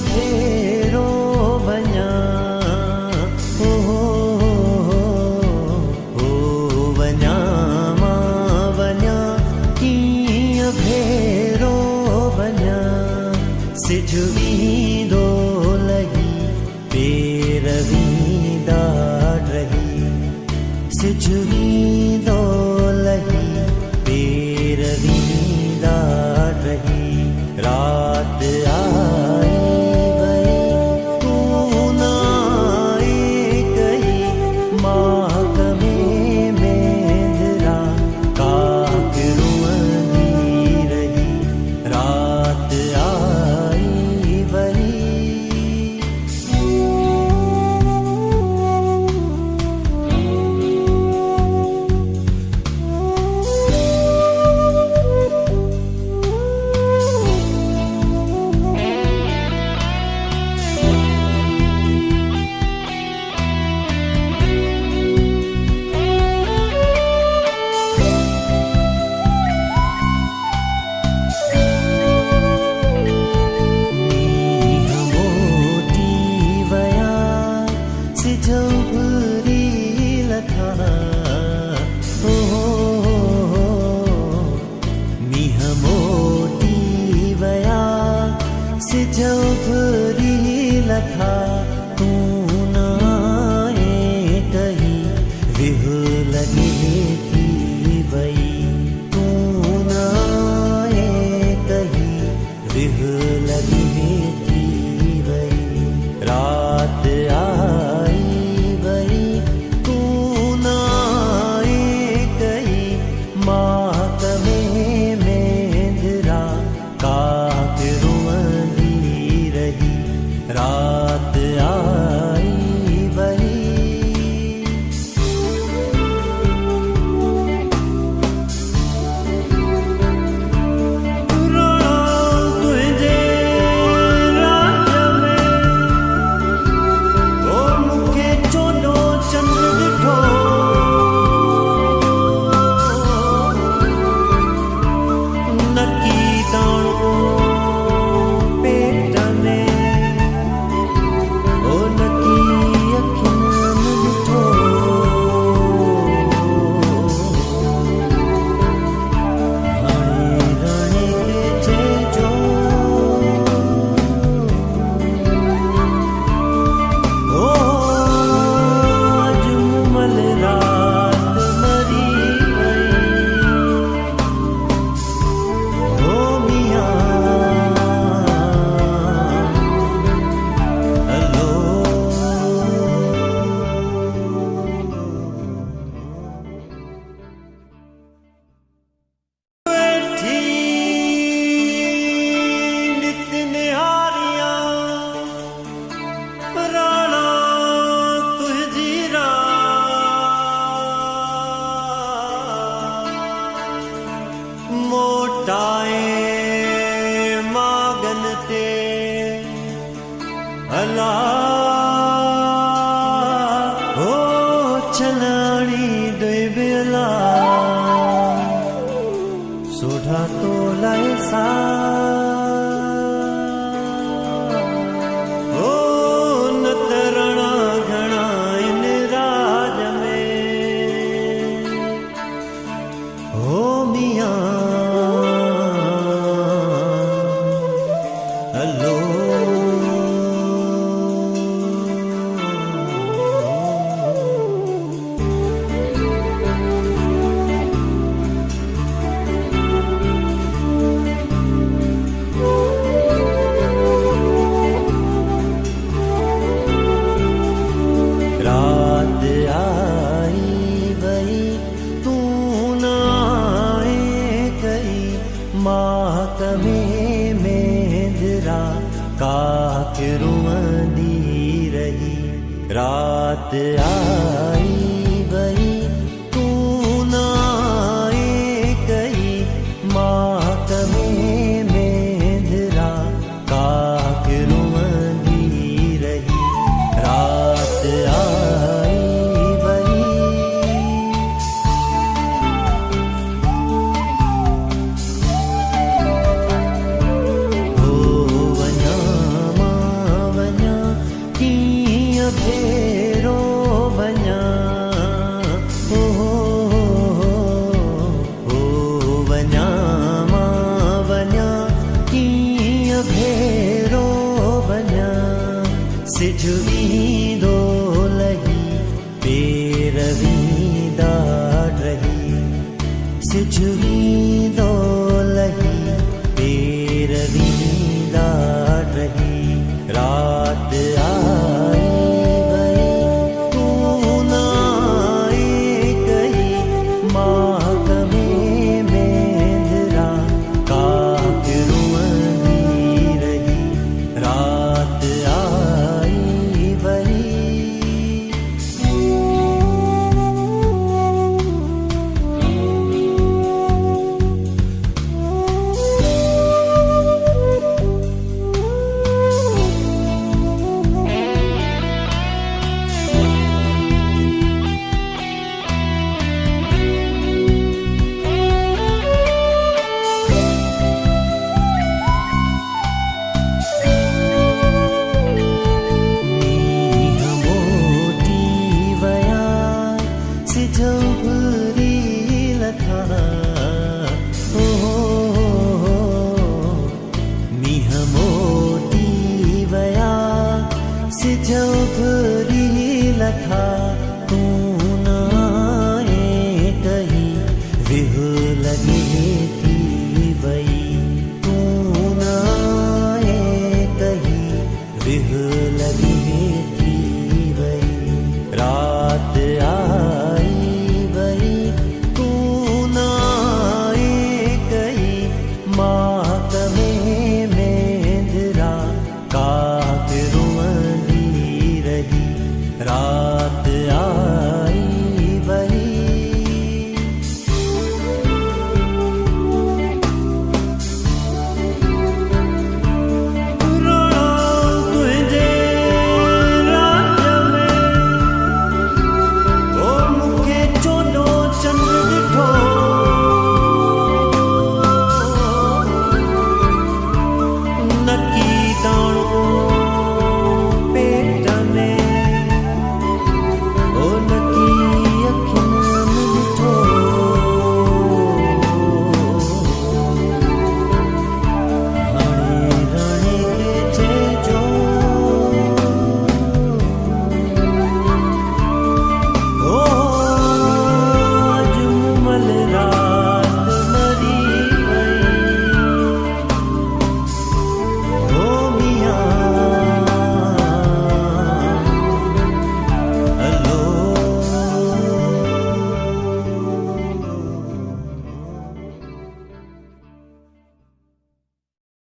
भेरो बन्या बन्या मां बन्या कीअं भेरो बन्या सिझवींदो लही पेरवींदा रही सिझवींदो लही पेरवींदा रही रात आई वई तूं न आई कई महकमे मेंदरा काक रुअंदी रही रात आई वई सिझवरी लथा तूं न आए कही विहुलगी थी वई तूं न आए कही विहुलगी थी वई रात आई वई तूं न आए कही महकमे मेंदरा काक रुअंदी रही रात आई वई तुझे राज में ओ मूंखे चोॾो चंड ॾिठो नकी दाणो पेट में ओ नकी अखियुनि ॾिठो हाणे राणे खे चइजो ओ अजमल रात मरी वई ओ मियां हलो वेठी नित निहारियां राणा तुंहिंजी मोटाए मागन ते अला हो छलाणी दे बेला सोढ़ा तो लाए सा ओ न तरणा घणा इन राज में ओ मियां हलो रात आई वई तूं न आए कई महकमे मेंदरा काक रुअंदी रही रात आई वई तूं न आए कई महकमे मेंदरा काक रुअंदी रही रात आई वई हो वञा मां सिझुवींदो लही पेरवींदा रही सिझुवींदो लही पेरवींदा रही रात आई गई तू ना आए गई महकमे मेंदरा काक रुअंदी रही रात आई वही सिझुभरी लथा